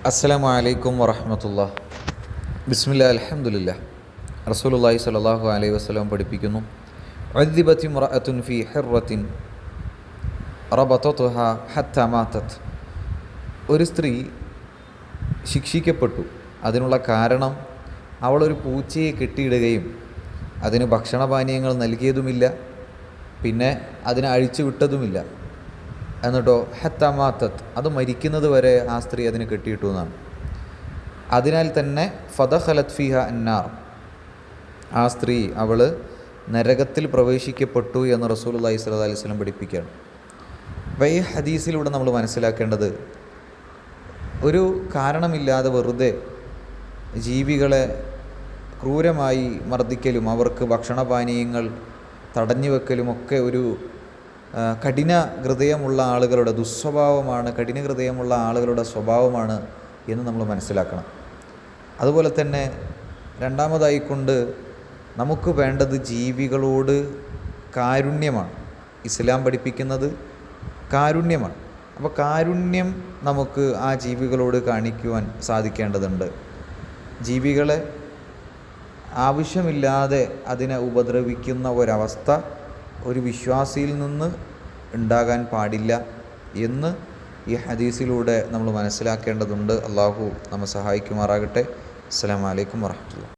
അസ്സലാമു അലൈക്കും വറഹ്മത്തുള്ളാഹി. ബിസ്മില്ലാഹി അൽഹംദുലില്ലാഹ്. റസൂലുള്ളാഹി സ്വല്ലല്ലാഹു അലൈഹി വസല്ലം പഠിപ്പിക്കുന്നു, ഉദ്ദിബത് ഇംറഅത്തുൻ ഫീ ഹിർറത്തിൻ റബതത്ഹാ ഹത്താ മാതത്. ഒരു സ്ത്രീ ശിക്ഷിക്കപ്പെട്ടു. അതിനുള്ള കാരണം അവളൊരു പൂച്ചയെ കെട്ടിയിടുകയും അതിന് ഭക്ഷണപാനീയങ്ങൾ നൽകിയതുമില്ല, പിന്നെ അതിനെ അഴിച്ചു വിട്ടതുമില്ല. എന്നിട്ടോ ഹത്താ മാതത്, അത് മരിക്കുന്നത് വരെ ആ സ്ത്രീ അതിന് കെട്ടിയിട്ടു എന്നാണ്. അതിനാൽ തന്നെ ഫദഖലത് ഫീഹ അന്നാർ, ആ സ്ത്രീ അവൾ നരകത്തിൽ പ്രവേശിക്കപ്പെട്ടു എന്ന് റസൂലുള്ളാഹി സ്വല്ലല്ലാഹു അലൈഹി വസല്ലം പഠിപ്പിക്കുകയാണ്. അപ്പോൾ ഈ ഹദീസിലൂടെ നമ്മൾ മനസ്സിലാക്കേണ്ടത്, ഒരു കാരണമില്ലാതെ വെറുതെ ജീവികളെ ക്രൂരമായി മർദ്ദിക്കലും അവർക്ക് ഭക്ഷണപാനീയങ്ങൾ തടഞ്ഞു വെക്കലുമൊക്കെ ഒരു കഠിന ഹൃദയമുള്ള ആളുകളുടെ ദുസ്വഭാവമാണ്, കഠിന ഹൃദയമുള്ള ആളുകളുടെ സ്വഭാവമാണ് എന്ന് നമ്മൾ മനസ്സിലാക്കണം. അതുപോലെ തന്നെ രണ്ടാമതായിക്കൊണ്ട് നമുക്ക് വേണ്ടത് ജീവികളോട് കാരുണ്യമാണ്. ഇസ്ലാം പഠിപ്പിക്കുന്നത് കാരുണ്യമാണ്. അപ്പോൾ കാരുണ്യം നമുക്ക് ആ ജീവികളോട് കാണിക്കുവാൻ സാധിക്കേണ്ടതുണ്ട്. ജീവികളെ ആവശ്യമില്ലാതെ അതിനെ ഉപദ്രവിക്കുന്ന ഒരവസ്ഥ ഒരു വിശ്വാസിയിൽ നിന്ന് ഉണ്ടാകാൻ പാടില്ല എന്ന് ഈ ഹദീസിലൂടെ നമ്മൾ മനസ്സിലാക്കേണ്ടതുണ്ട്. അള്ളാഹു നമ്മെ സഹായിക്കുമാറാകട്ടെ. അസ്സലാമു അലൈക്കും വറഹ്മത്തുള്ളാഹി.